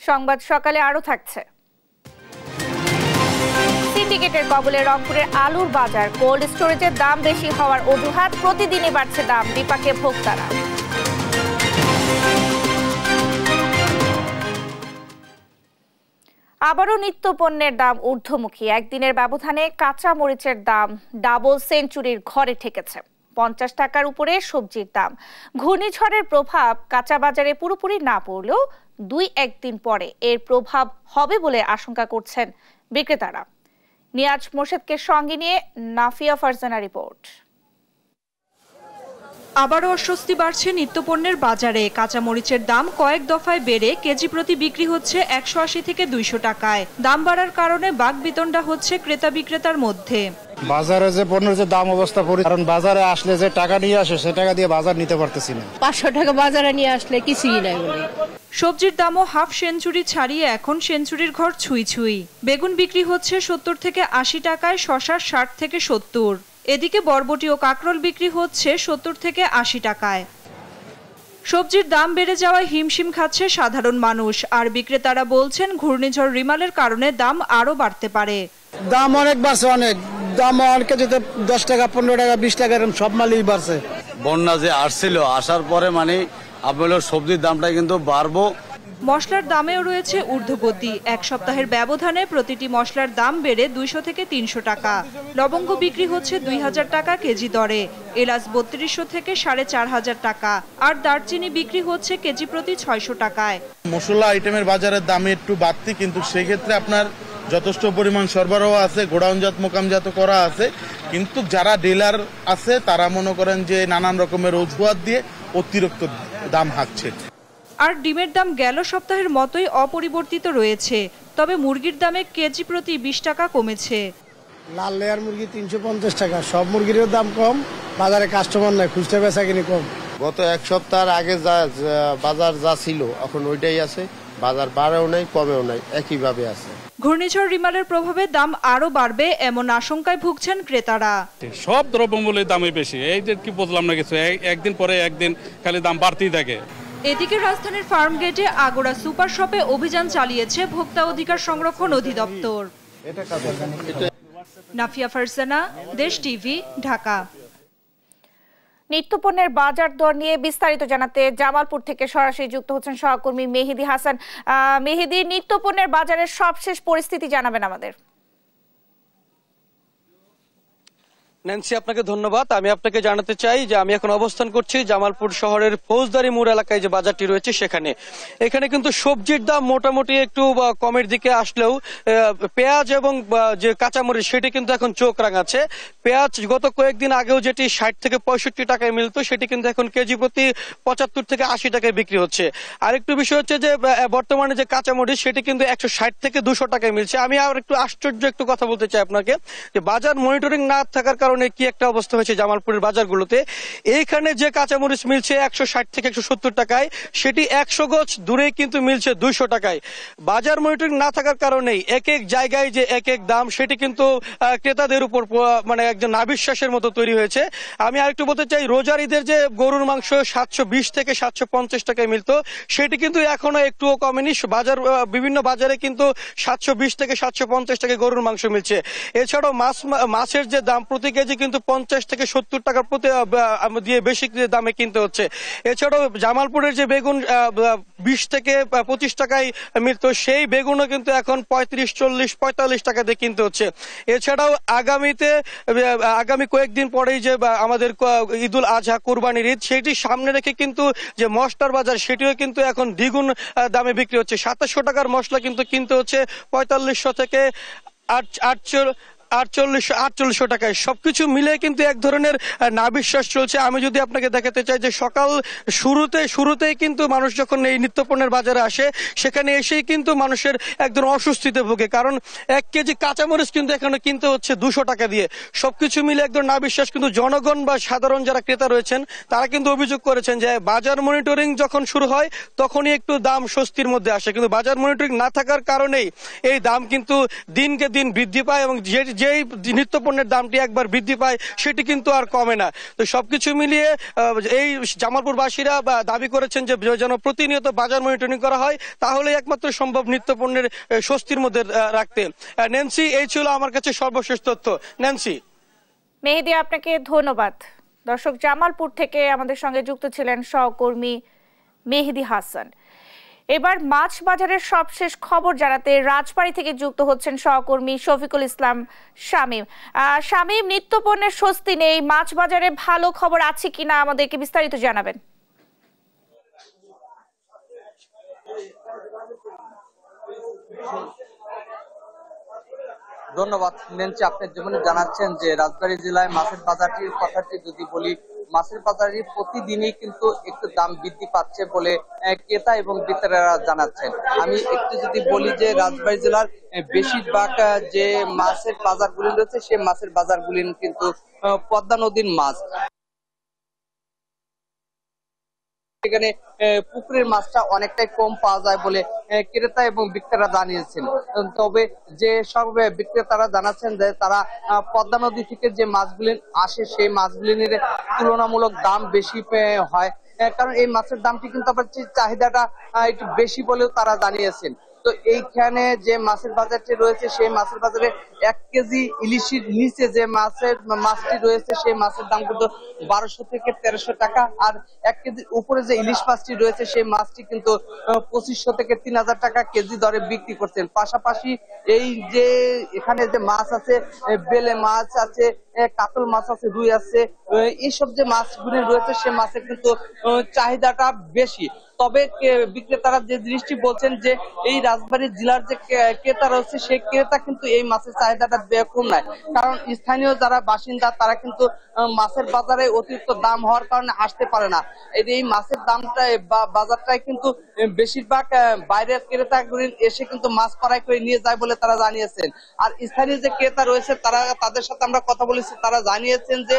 সংবাদ সকালে আরো থাকছে। সিন্ডিকেটের কবলে রংপুরের আলুর বাজার, কোল্ড স্টোরেজের দাম বেশি হওয়ার অজুহাত, প্রতিদিনই বাড়ছে দাম, বিপাকে ভোক্তারা। আবারও নিত্য পণ্যের দাম ঊর্ধ্বমুখী। একদিনের ব্যবধানে কাঁচা মরিচের দাম ডাবল সেঞ্চুরির ঘরে ঠেকেছে। 50 টাকার উপরে সবজির দাম। ঘূর্ণিঝড়ের প্রভাব কাঁচা বাজারে পুরোপুরি না পড়লেও 2-1 দিন পরে এর প্রভাব হবে বলে আশঙ্কা করছেন বিক্রেতারা। নিয়াজ মোর্শেদকে সঙ্গে নিয়ে নাফিয়া ফারজানা রিপোর্ট। আবারও অস্বস্তি বাড়ছে নিত্যপণ্যের বাজারে। কাঁচামরিচের দাম কয়েক দফায় বেড়ে কেজি প্রতি বিক্রি হচ্ছে 180 থেকে 200 টাকায়। দাম বাড়ার কারণে বাকবিতণ্ডা হচ্ছে ক্রেতা বিক্রেতার মধ্যে। বাজারে যে পণ্যের যে দাম অবস্থা পড়ে, কারণ বাজারে আসলে যে টাকা নিয়ে আসে সে টাকা দিয়ে বাজার নিতে পারতেছি না। 500 টাকা বাজারে নিয়ে আসলে কিছুই নাই বলে। সবজির দামও হাফ সেঞ্চুরি ছাড়িয়ে এখন সেঞ্চুরির ঘর ছুঁই ছুঁই। বেগুন বিক্রি হচ্ছে 70 থেকে 80 টাকায়, শসা 60 থেকে 70। এদিকে বরবটি ও কাঁকরোল বিক্রি হচ্ছে 70 থেকে 80 টাকায়। সবজির দাম বেড়ে যাওয়ায় হিমশিম খাচ্ছে সাধারণ মানুষ। আর বিক্রেতারা বলছেন ঘূর্ণিঝড় রিমালের কারণে দাম আরো বাড়তে পারে। দাম অনেক বাড়ছে, অনেক দাম, অনেকে যেতে 10 টাকা 15 টাকা 20 টাকা এরকম সব মালই বাড়ছে। বন্যা যে আসছিল, আসার পরে মানে আপনার সবজির দামটা কিন্তু বাড়বো। মশলার দামেও রয়েছে ঊর্ধ্বগতি। এক সপ্তাহের ব্যবধানে প্রতিটি মশলার দাম বেড়ে 200 থেকে 300 টাকা। লবঙ্গ বিক্রি হচ্ছে 2000 টাকা কেজি দরে, এলাচ 3200 থেকে 4500 টাকা, আর দারচিনি বিক্রি হচ্ছে কেজি প্রতি 600 টাকায়। মশলা আইটেমের বাজারের দাম একটু বাড়তি, কিন্তু সেক্ষেত্রে আপনার যথেষ্ট পরিমাণ সরবরাহ আছে, গোডাউনজাত মোকামজাত করা আছে, কিন্তু যারা ডিলার আছে তারা মনে করেন যে নানান রকমের অজুহাত দিয়ে অতিরিক্ত দাম হাঁকছে। আর ডিমের দাম গেল সপ্তাহের মতোই অপরিবর্তিত রয়েছে, তবে মুরগির দামে কেজি প্রতি 20 টাকা কমেছে। লাল লেয়ার মুরগি 350 টাকা, সব মুরগির দাম কম, বাজারে কাস্টমার নাই, খুচরা বেচা কিনি কম। গত এক সপ্তাহ আগে যা বাজার যা ছিল এখন ওইটাই আছে, বাজার বাড়েও নাই কমেও নাই, একইভাবে আছে। ঘূর্ণিঝড় রিমালের প্রভাবে দাম আরো বাড়বে এমন আশঙ্কায় ভুগছেন ক্রেতারা। সব দ্রব্যমূল্যের দামই বেশি, এই যে কি বললাম না কিছু, একদিন পরে একদিন খালি দাম বাড়তেই থাকে। এদিকে রাজধানীর ফার্ম গেটে আগোড়া সুপার শপে অভিযান চালিয়েছে ভোক্তা অধিকার সংরক্ষণ অধিদপ্তর। নাফিয়া ফারজানা, দেশ টিভি, ঢাকা। নিত্যপণ্যের বাজার দর নিয়ে বিস্তারিত জানাতে জামালপুর থেকে সরাসরি যুক্ত হচ্ছেন সহকর্মী মেহেদি হাসান। মেহেদি, নিত্যপণ্যের বাজারের সবশেষ পরিস্থিতি জানাবেন আমাদের। ন্যান্সি, আপনাকে ধন্যবাদ। আমি আপনাকে জানাতে চাই যে আমি এখন অবস্থান করছি জামালপুর শহরের ফৌজদারি মোড় এলাকায় যে বাজারটি রয়েছে সেখানে। এখানে কিন্তু সবজির দাম মোটামুটি একটু কমের দিকে আসলেও পেঁয়াজ এবং যে কাঁচামরিচ সেটি কিন্তু এখন চোখ রাঙাচ্ছে। পেঁয়াজ গত কয়েকদিন আগেও যেটি 60 থেকে 65 টাকায় মিলতো সেটি কিন্তু এখন কেজি প্রতি 75 থেকে 80 টাকায় বিক্রি হচ্ছে। আরেকটু বিষয় হচ্ছে যে বর্তমানে যে কাঁচামরিচ সেটি কিন্তু 160 থেকে 200 টাকায় মিলছে। আমি আর একটু আশ্চর্য একটু কথা বলতে চাই আপনাকে, যে বাজার মনিটরিং না থাকার কারণে কি একটা অবস্থা হয়েছে জামালপুরের বাজারগুলোতে। এইখানে যে কাঁচামরিচ মিলছে 160 থেকে 170 টাকায়, সেটি 100 গজ দূরে কিন্তু মিলছে 200 টাকায়। বাজার মনিটরিং না থাকার কারণে এক এক জায়গায় যে এক এক দাম সেটি কিন্তু ক্রেতাদের উপর মানে একজন নাবিশ্বাসের মতো তৈরি হয়েছে। আমি আরেকটু বলতে চাই, রোজার ঈদের যে গরুর মাংস 720 থেকে 750 টাকায় মিলতো সেটি কিন্তু এখনো একটুও কমেনি। বাজার বিভিন্ন বাজারে কিন্তু 720 থেকে 750 টাকায় গরুর মাংস মিলছে। এছাড়াও মাছের যে দাম প্রতি কেজি কেজি কিন্তু 50 থেকে 70 টাকা প্রতি দিয়ে বেশি দামে কিনতে হচ্ছে। এছাড়াও জামালপুরের যে বেগুন 20 থেকে 25 টাকায় মিলতো, সেই বেগুনও কিন্তু এখন 35, 40, 45 টাকা দিয়ে কিনতে হচ্ছে। এছাড়াও আগামী কয়েকদিন পরেই যে আমাদের ঈদুল আজহা কুরবানির ঈদ, সেটি সামনে রেখে কিন্তু যে মশলার বাজার সেটিও কিন্তু এখন দ্বিগুণ দামে বিক্রি হচ্ছে। 2700 টাকার মশলা কিন্তু কিনতে হচ্ছে 4500 থেকে 4800 টাকায়। সবকিছু মিলে কিন্তু এক ধরনের নাবিশ্বাস চলছে। আমি যদি আপনাকে দেখাতে চাই যে সকাল শুরুতেই কিন্তু মানুষ যখন এই নিত্যপণ্যের বাজারে আসে, সেখানে এসেই কিন্তু মানুষের এক ধরনের অস্বস্তিতে ভোগে, কারণ 1 কেজি কাঁচামরিচ কিন্তু এখানে কিনতে হচ্ছে 200 টাকা দিয়ে। সবকিছু মিলে এক ধরনের নাবিশ্বাস কিন্তু জনগণ বা সাধারণ যারা ক্রেতা রয়েছেন তারা কিন্তু অভিযোগ করেছেন যে বাজার মনিটরিং যখন শুরু হয় তখনই একটু দাম স্বস্তির মধ্যে আসে, কিন্তু বাজার মনিটরিং না থাকার কারণেই এই দাম কিন্তু দিনকে দিন বৃদ্ধি পায় এবং যেই নিত্যপণ্যের দামটি একবার বৃদ্ধি পায় সেটি কিন্তু আর কমে না। তো সবকিছু মিলিয়ে এই জামালপুরবাসীরা দাবি করেছেন যে যেন প্রতিনিয়ত বাজার মনিটরিং করা হয়, তাহলে একমাত্র সম্ভব নিত্যপণ্যের স্বস্তির মধ্যে রাখতে। ন্যান্সি, এই ছিল আমার কাছে সর্বশেষ তথ্য। ন্যান্সি। মেহেদী, আপনাকে ধন্যবাদ। দর্শক, জামালপুর থেকে আমাদের সঙ্গে যুক্ত ছিলেন সহকর্মী মেহেদী হাসান। এবার মাছ বাজারের সবশেষ খবর জানাতে রাজবাড়ী থেকে যুক্ত হচ্ছেন সহকর্মী শফিকুল ইসলাম শামীম। শামীম, নিত্যপণ্যের স্বস্তি নেই, মাছ বাজারে ভালো খবর আছে কিনা আমাদেরকে বিস্তারিত জানাবেন। ধন্যবাদ নেন্সি। আপনি যেমন জানাচ্ছেন যে রাজবাড়ী জেলায় মাছের বাজারটির কথাটি যদি বলি, মাছের বাজারে প্রতিদিনই কিন্তু একটু দাম বৃদ্ধি পাচ্ছে বলে ক্রেতা এবং বিক্রেতারা জানাচ্ছেন। আমি একটু যদি বলি যে রাজবাড়ী জেলার বেশিরভাগ যে মাছের বাজারগুলি রয়েছে, সেই মাছের বাজারগুলি কিন্তু পদ্মা নদীর মাছ। এখানে পুকুরের মাছটা অনেকটাই কম পাওয়া যায় বলে ক্রেতা এবং বিক্রেতারা জানিয়েছেন। তবে যে সব বিক্রেতারা জানাচ্ছেন যে তারা পদ্মা নদী থেকে যে মাছগুলি আসে সেই মাছগুলির তুলনামূলক দাম বেশি হয়, কারণ এই মাছের দামটি কিন্তু আবার চাহিদাটা একটু বেশি বলেও তারা জানিয়েছেন। তো এইখানে যে মাছের বাজারটি রয়েছে, সেই মাছের বাজারে 1 কেজি ইলিশের নিচে যে মাছটি রয়েছে সেই মাছের দাম কিন্তু 1200 থেকে 1300 টাকা, আর 1 কেজির উপরে যে ইলিশ মাছটি রয়েছে সেই মাছটি কিন্তু 2500 থেকে 3000 টাকা কেজি দরে বিক্রি করছেন। পাশাপাশি এই যে এখানে যে মাছ আছে, বেলে মাছ আছে, কাতল মাছ আছে, রুই আছে, এইসব যে মাছগুলি রয়েছে সেই মাছের কিন্তু চাহিদাটা বেশি। তবে বিক্রেতারা যে জিনিসটি বলছেন যে এই রাজবাড়ী জেলার যে ক্রেতা রয়েছে সেই ক্রেতা কিন্তু এই মাছের চাহিদাটা কম নাই, কারণ স্থানীয় যারা বাসিন্দা তারা কিন্তু মাছের বাজারে অতিরিক্ত দাম হওয়ার কারণে আসতে পারে না। এই মাছের দামটা বাজারটাই কিন্তু বেশিরভাগ বাইরের ক্রেতাগুলি এসে কিন্তু মাছ ক্রয় করে নিয়ে যায় বলে তারা জানিয়েছেন। আর স্থানীয় যে ক্রেতা রয়েছে তাদের সাথে আমরা কথা বলেছি, তারা জানিয়েছেন যে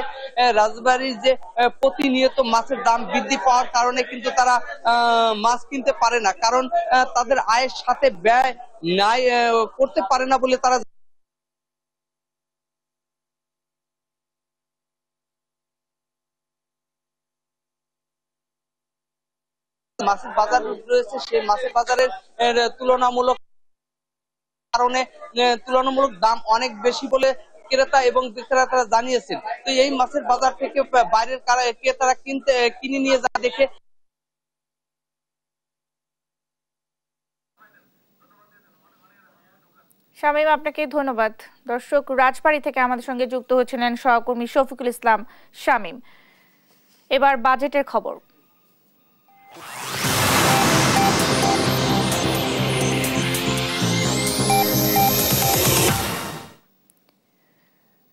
রাজবাড়ীর যে প্রতিনিয়ত মাছের দাম বৃদ্ধি পাওয়ার কারণে কিন্তু তারা মাছ কিনতে পারে না, কারণ তাদের আয়ের সাথে ব্যয় নাই করতে পারে না বলে তারা মাছের বাজার রয়েছে, সেই মাছের বাজারের তুলনামূলক কারণে তুলনামূলক দাম অনেক বেশি বলে ক্রেতা এবং বিক্রেতারা জানিয়েছেন। তো এই মাছের বাজার থেকে বাইরের ক্রেতারা কিনে নিয়ে যা দেখে। শামীম, আপনাকে ধন্যবাদ। দর্শক, রাজবাড়ী থেকে আমাদের সঙ্গে যুক্ত হচ্ছিলেন সহকর্মী শফিকুল ইসলাম শামীম। এবার বাজেটের খবর।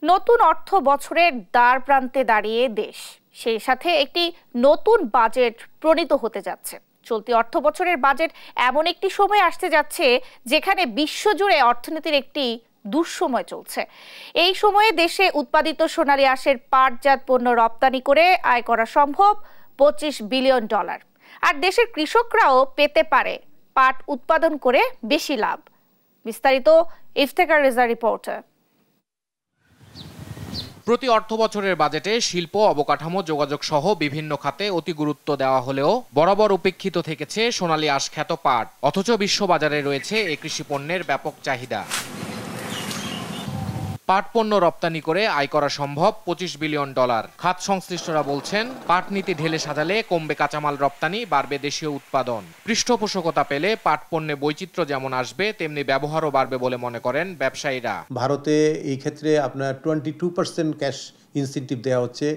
নতুন অর্থ বছরের দ্বার প্রান্তে দাঁড়িয়ে দেশ, সেই সাথে একটি নতুন বাজেট প্রণীত হতে যাচ্ছে। চলতি অর্থ বছরের বাজেট এমন একটি সময় আসতে যাচ্ছে যেখানে বিশ্বজুড়ে অর্থনীতির একটি দুঃসময় চলছে। এই সময়ে দেশে উৎপাদিত সোনালী আঁশের পাটজাত পণ্য রপ্তানি করে আয় করা সম্ভব $25 বিলিয়ন, আর দেশের কৃষকরাও পেতে পারে পাট উৎপাদন করে বেশি লাভ। বিস্তারিত ইফতেখার রেজা রিপোর্টার। প্রতি অর্থবছরের বাজেটে শিল্প, অবকাঠামো, যোগাযোগ সহ বিভিন্ন খাতে অতি গুরুত্ব দেওয়া হলেও বরাবর উপেক্ষিত থেকেছে সোনালী আঁশ খ্যাত পাট। অথচ বিশ্ববাজারে রয়েছে এ কৃষি পণ্যের ব্যাপক চাহিদা। পাট পণ্য রপ্তানি করে আয় করা সম্ভব $25 বিলিয়ন। খাত সংশ্লিষ্টরা বলছেন, পাট নীতি ঢেলে সাজালে কমবে কাঁচামাল রপ্তানি, বাড়বে দেশীয় উৎপাদন। পৃষ্ঠপোষকতা পেলে পাট পণ্যে বৈচিত্র্য যেমন আসবে, তেমনি ব্যবহারও বাড়বে বলে মনে করেন ব্যবসায়ীরা। ভারতে এই ক্ষেত্রে আপনার 22% ক্যাশ ইনসেন্টিভ দেওয়া হচ্ছে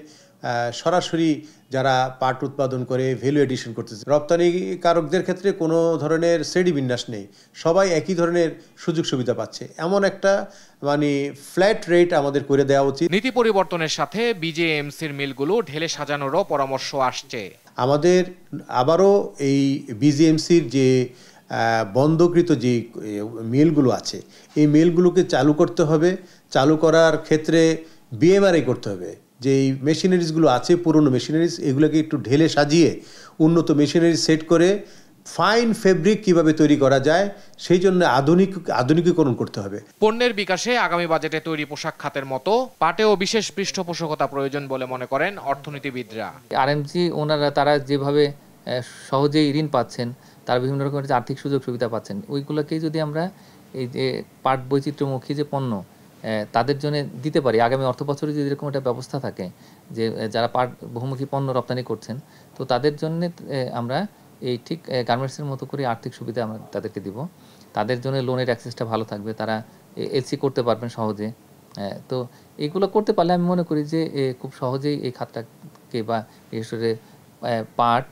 সরাসরি যারা পাট উৎপাদন করে ভ্যালু এডিশন করতেছে। রপ্তানিকারকদের ক্ষেত্রে কোনো ধরনের শ্রেণী বিন্যাস নেই, সবাই একই ধরনের সুযোগ সুবিধা পাচ্ছে। এমন একটা ফ্ল্যাট রেট আমাদের করে দেওয়া উচিত। নীতি পরিবর্তনের সাথে বিজেএমসির মিলগুলো ঢেলে সাজানোরও পরামর্শ আসছে। আমাদের আবারও এই বিজেএমসির যে বন্ধকৃত যে মিলগুলো আছে, এই মিলগুলোকে চালু করতে হবে। চালু করার ক্ষেত্রে বিএমআরআই করতে হবে। যে এই মেশিনারিজগুলো আছে, পুরনো মেশিনারিজ, এগুলোকে একটু ঢেলে সাজিয়ে উন্নত মেশিনারি সেট করে ফাইন ফেব্রিক কিভাবে তৈরি করা যায় সেই জন্য আধুনিকীকরণ করতে হবে। পণ্যের বিকাশে আগামী বাজেটে তৈরি পোশাক খাতের মতো পাটেও বিশেষ পৃষ্ঠপোষকতা প্রয়োজন বলে মনে করেন অর্থনীতিবিদরা। আরএমজি ওনারা তারা যেভাবে সহজেই ঋণ পাচ্ছেন, তারা বিভিন্ন রকমের আর্থিক সুযোগ সুবিধা পাচ্ছেন, ওইগুলোকেই যদি আমরা এই যে পাট বৈচিত্র্যমুখী যে পণ্য তাদের জন্য দিতে পারি, আগামী অর্থ বছরে যদি এরকম একটা ব্যবস্থা থাকে যে যারা পাট বহুমুখী পণ্য রপ্তানি করছেন, তো তাদের জন্য আমরা এই ঠিক গার্মেন্টসের মতো করে আর্থিক সুবিধা আমরা তাদেরকে দিব। তাদের জন্য লোনের অ্যাক্সেসটা ভালো থাকবে, তারা এলসি করতে পারবেন সহজে। তো এইগুলো করতে পারলে আমি মনে করি যে খুব সহজেই এই খাতটাকে বা বিশেষ করে পাট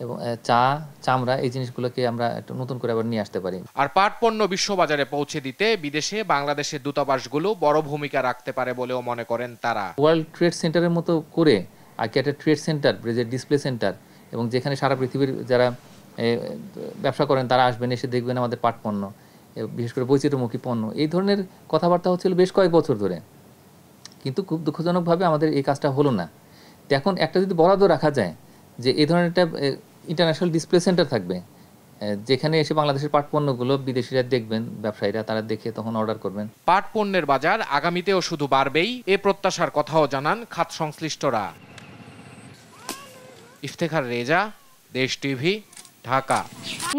এবং চা, চামড়া, এই জিনিসগুলোকে আমরা একটু নতুন করে আবার নিয়ে আসতে পারি। আর পাট পণ্য বিশ্ববাজারে পৌঁছে দিতে বিদেশে বাংলাদেশের দূতাবাসগুলো বড় ভূমিকা রাখতে পারে বলেও মনে করেন তারা। ওয়ার্ল্ড ট্রেড সেন্টারের মতো করে আর কি একটা ট্রেড সেন্টার, ব্রেজের ডিসপ্লে সেন্টার, এবং যেখানে সারা পৃথিবীর যারা ব্যবসা করেন তারা আসবেন, এসে দেখবেন আমাদের পাট পণ্য, বিশেষ করে বৈচিত্র্যমুখী পণ্য। এই ধরনের কথাবার্তা হচ্ছিল বেশ কয়েক বছর ধরে, কিন্তু খুব দুঃখজনকভাবে আমাদের এই কাজটা হলো না। তো এখন একটা যদি বরাদ্দ রাখা যায় যে এই ধরনের একটা ইন্টারন্যাশনাল ডিসপ্লে সেন্টার থাকবে, যেখানে এসে বাংলাদেশের পাট পণ্যগুলো বিদেশিরা দেখবেন, ব্যবসায়ীরা তারা দেখে তখন অর্ডার করবেন। পাট পণ্যের বাজার আগামীতেও শুধু বাড়বেই, এ প্রত্যাশার কথাও জানান খাত সংশ্লিষ্টরা। ইফতেখার রেজা, দেশ টিভি, ঢাকা।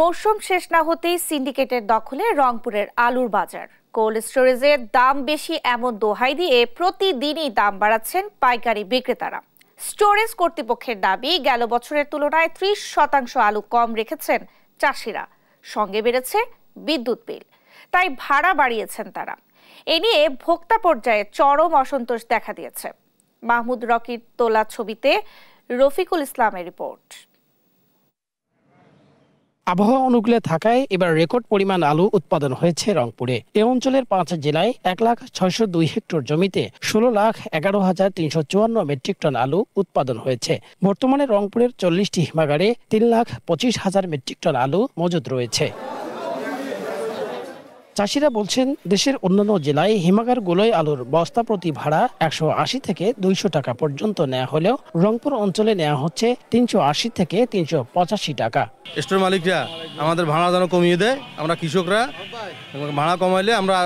মৌসুম শেষ না হতেই সিন্ডিকেটের দখলে রংপুরের আলুর বাজার। কোল্ড স্টোরেজে দাম বেশি এমন দোহাই দিয়ে প্রতিদিনই দাম বাড়াচ্ছেন পাইকারি বিক্রেতারা। স্টোরেজ কর্তৃপক্ষের দাবি, গেল বছরের তুলনায় 30% আলু কম রেখেছেন চাষিরা, সঙ্গে বেড়েছে বিদ্যুৎ বিল, তাই ভাড়া বাড়িয়েছেন তারা। এ নিয়ে ভোক্তা পর্যায়ে চরম অসন্তোষ দেখা দিয়েছে। মাহমুদ রকির তোলা ছবিতে রফিকুল ইসলামের রিপোর্ট। আবহাওয়া অনুকূলে থাকায় এবার রেকর্ড পরিমাণ আলু উৎপাদন হয়েছে রংপুরে। এ অঞ্চলের 5 জেলায় 1,06,02 হেক্টর জমিতে 16,11,354 মেট্রিক টন আলু উৎপাদন হয়েছে। বর্তমানে রংপুরের 40টি হিমাগারে 3,25,000 মেট্রিক টন আলু মজুদ রয়েছে। চাষিরা বলছেন, দেশের অন্যান্য জেলায় হিমাগারগুলোয় আলুর বস্তা প্রতি ভাড়া 180 থেকে 200 টাকা পর্যন্ত নেওয়া হলেও রংপুর অঞ্চলে নেওয়া হচ্ছে 380 থেকে 385 টাকা। স্টোর মালিকরা আমাদের ভাড়া যেন কমিয়ে দেয়, আমরা কৃষকরা ভাড়া কমাইলে আমরা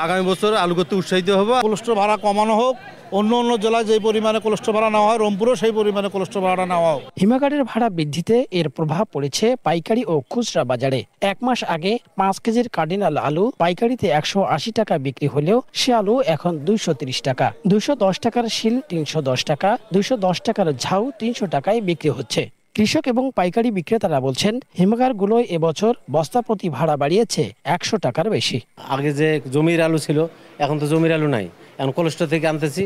আগামী বছর আলু করতে উৎসাহিত হব। কোলেস্ট্রল ভাড়া কমানো হোক, অন্য অন্য জেলায় যে পরিমাণে কোলেস্ট্রল ভাড়া নেওয়া হয় রংপুরেও সেই পরিমাণে কোলেস্ট্রল ভাড়া নেওয়া হোক। হিমাগারের ভাড়া বৃদ্ধিতে এর প্রভাব পড়েছে পাইকারি ও খুচরা বাজারে। 1 মাস আগে 5 কেজির কার্ডিনাল আলু পাইকারিতে 180 টাকা বিক্রি হলেও সে আলু এখন 230 টাকা। 210 টাকার শিল 310 টাকা, 210 টাকার ঝাউ 300 টাকায় বিক্রি হচ্ছে। কৃষক এবং পাইকারি বিক্রেতারা বলছেন, হিমাগারগুলো এবছর বস্তা প্রতি ভাড়া বাড়িয়েছে 100 টাকার বেশি। আগে যে জমির আলু ছিল, এখন তো জমির আলু নাই, এখন কোলেস্ট্রল থেকে আনতেছি,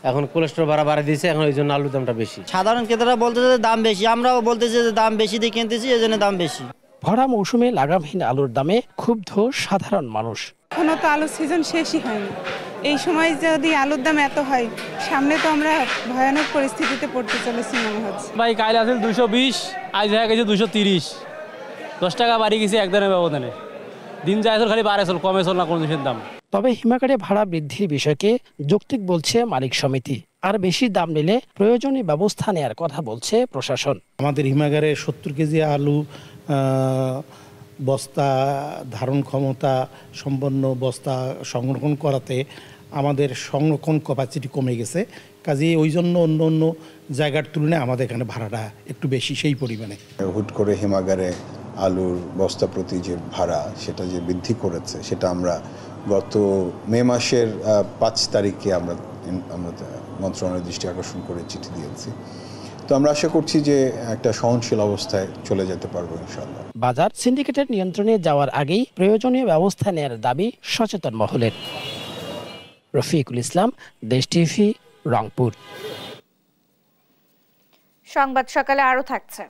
এখন কোলেস্ট্রল ভাড়া বাড়িয়ে দিয়েছে, এখন ওই জন্য আলুর দামটা বেশি। সাধারণ ক্রেতারা বলতেছে দাম বেশি, আমরাও বলতেছি যে দাম বেশি দিয়ে কিনতেছি, এই জন্য দাম বেশি। ভরা মৌসুমে লাগামহীন আলুর দামে ক্ষুব্ধ সাধারণ মানুষ। এখনো তো আলুর সিজন শেষই হয়নি, এই সময় যদি আলুর দাম এত হয়, সামনে তো আমরা ভয়ানক পরিস্থিতিতে পড়তে চলেছি মনে হচ্ছে। ভাই কাল আসলে 220, আজ হয়ে গেছে 230, 10 টাকা বাড়ি গেছে একদিনের ব্যবধানে। দিন যায় খালি বাড়ে চল, কমে চল না কোনো জিনিসের দাম। তবে হিমাগারে ভাড়া বৃদ্ধির বিষয়কে যৌক্তিক বলছে মালিক সমিতি। আর বেশি দাম নিলে প্রয়োজনীয় ব্যবস্থা নেওয়ার কথা বলছে প্রশাসন। আমাদের হিমাগারে 70 কেজি আলু বস্তা ধারণ ক্ষমতা সম্পন্ন বস্তা সংরক্ষণ করাতে আমাদের সংরক্ষণ ক্যাপাসিটি কমে গেছে। কাজেই ওই জন্য অন্য অন্য জায়গার তুলনায় আমাদের এখানে ভাড়াটা একটু বেশি সেই পরিমাণে। হুট করে হিমাগারে আলুর বস্তা প্রতি যে ভাড়া সেটা যে বৃদ্ধি করেছে, সেটা আমরা গত মে মাসের 5 তারিখে আমরা মন্ত্রণালয়ের দৃষ্টি আকর্ষণ করে চিঠি দিয়েছি। তো আমরা আশা করছি যে একটা সহনশীল অবস্থায় চলে যেতে পারবো ইনশাআল্লাহ। বাজার সিন্ডিকেটের নিয়ন্ত্রণে যাওয়ার আগেই প্রয়োজনীয় ব্যবস্থা নেওয়ার দাবি সচেতন মহলের। রফিকুল ইসলাম, দেশ টিভি, রংপুর। সংবাদ সকালে আরো থাকছে।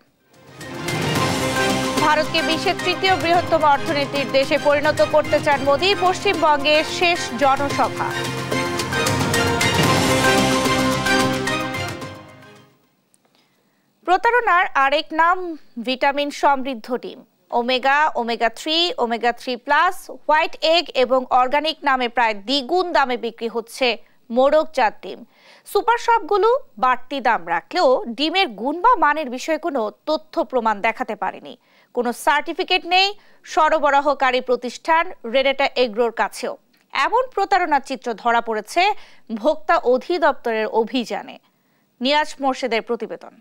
ভারতকে বিশ্বের তৃতীয় বৃহত্তম অর্থনীতির দেশে পরিণত করতে চান মোদি, পশ্চিমবঙ্গের শেষ জনসভা। প্রতারণার আরেক নাম ভিটামিন সমৃদ্ধ ডিম। Omega, omega 3, omega 3+, white egg এবং অর্গানিক নামে প্রায় দ্বিগুণ দামে বিক্রি হচ্ছে মোড়কজাত ডিম। সুপার শপগুলো বাড়তি দাম রাখলেও ডিমের গুণ বা মানের বিষয়ে কোনো তথ্য প্রমাণ দেখাতে পারেনি। কোনো সার্টিফিকেট নেই সরবরাহকারী প্রতিষ্ঠান রেনেটা এগ্রোর কাছেও। এমন প্রতারণার চিত্র ধরা পড়েছে ভোক্তা অধিদপ্তরের অভিযানে। নিয়াজ মোর্শেদের প্রতিবেদন।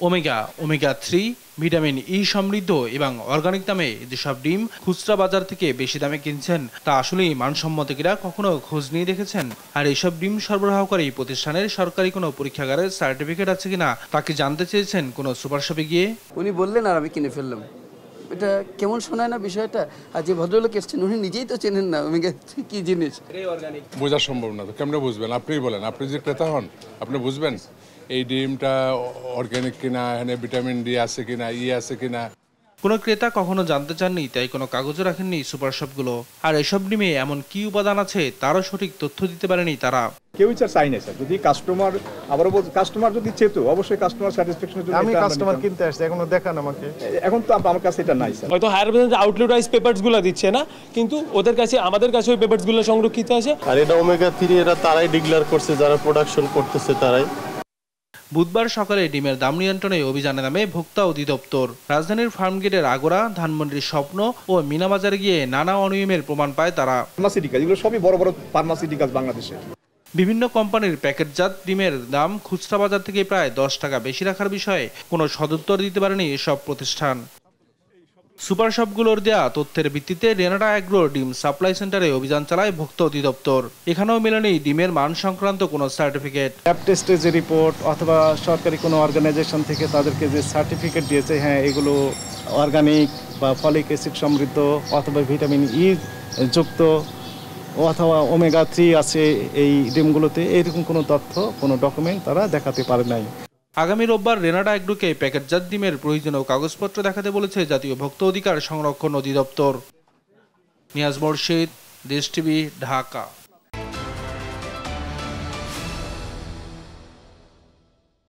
ওমেগা, ওমেগা 3, ভিটামিন ই সমৃদ্ধ এবং অর্গানিক নামে যেসব ডিম খুচরা বাজার থেকে বেশি দামে কিনছেন তা আসলেই মানসম্মত কিনা কখনো খোঁজ নিয়ে দেখেছেন? আর এইসব ডিম সরবরাহকারী প্রতিষ্ঠানের সরকারি কোনো পরীক্ষাগারের সার্টিফিকেট আছে কিনা তাকে জানতে চেয়েছেন কোনো সুপার শপে গিয়ে। উনি বললেন আর আমি কিনে ফেললাম। এটা কেমন শোনায় না বিষয়টা? আর যে ভদ্রলোক এসছেন উনি নিজেই তো চেনেন না ওমেগা 3 কি জিনিস। বোঝা সম্ভব না, তো কেমনে বুঝবেন? আপনিই বলেন, আপনি যে ক্রেতা হন আপনি বুঝবেন এই ডিমটা অর্গানিক কিনা, এখানে ভিটামিন ডি আছে কিনা, ই আছে কিনা। কোনো ক্রেতা কখনো জানতে চাননি, তাই কোনো কাগজও রাখেননি সুপার শপগুলো। আর এসব ডিমে এমন কি উপাদান আছে তারও সঠিক তথ্য দিতে পারেনি তারা। কেউই চাই না স্যার, যদি কাস্টমার আবারও বলছে কাস্টমার যদি চেতো অবশ্যই কাস্টমার স্যাটিসফ্যাকশনের জন্য। আমি কাস্টমার কিনতে আসছি, এখনো দেখান আমাকে। এখন তো আমার কাছে এটা নাই স্যার। হয়তো হায়ার প্রেজেন্ট আউটলেট ওয়াইজ পেপারসগুলো দিচ্ছে না, কিন্তু ওদের কাছে আমাদের কাছে ওই পেপারসগুলো সংরক্ষিত আছে। আর এটা ওমেগা 3 এরা তারাই ডিক্লেয়ার করছে, যারা প্রোডাকশন করতেছে তারাই। বুধবার সকালে ডিমের দাম নিয়ন্ত্রণে অভিযানে নামে ভোক্তা অধিদপ্তর। রাজধানীর ফার্মগেটের আগোড়া, ধানমন্ডির স্বপ্ন ও মিনাবাজারে গিয়ে নানা অনিয়মের প্রমাণ পায় তারা। ফার্মাসিউটিক্যাল, এগুলো সবই বড় বড় ফার্মাসিউটিক্যাল বাংলাদেশে। বিভিন্ন কোম্পানির প্যাকেটজাত ডিমের দাম খুচরা বাজার থেকে প্রায় 10 টাকা বেশি রাখার বিষয়ে কোনো সদুত্তর দিতে পারেনি এসব প্রতিষ্ঠান। সুপার শপগুলোর দেয়া তথ্যের ভিত্তিতে রেনাটা এগ্রোর ডিম সাপ্লাই সেন্টারে অভিযান চালায় ভোক্তা অধিদপ্তর। এখানেও মেলেনি ডিমের মান সংক্রান্ত কোনো সার্টিফিকেট। ল্যাব টেস্টের যে রিপোর্ট অথবা সরকারি কোনো অর্গানাইজেশন থেকে তাদেরকে যে সার্টিফিকেট দিয়েছে, হ্যাঁ এগুলো অর্গানিক বা ফলিক অ্যাসিড সমৃদ্ধ অথবা ভিটামিন ই যুক্ত অথবা ওমেগা 3 আছে এই ডিমগুলোতে, এইরকম কোনো তথ্য কোনো ডকুমেন্ট তারা দেখাতে পারে নাই। আগামী রোববার রেনাটা এগ্রোকে প্যাকেটজাত ডিমের প্রয়োজনীয় কাগজপত্র দেখাতে বলেছে জাতীয় ভোক্তা অধিকার সংরক্ষণ অধিদপ্তর। নিয়াজ মোর্শেদ, দেশ টিভি, ঢাকা।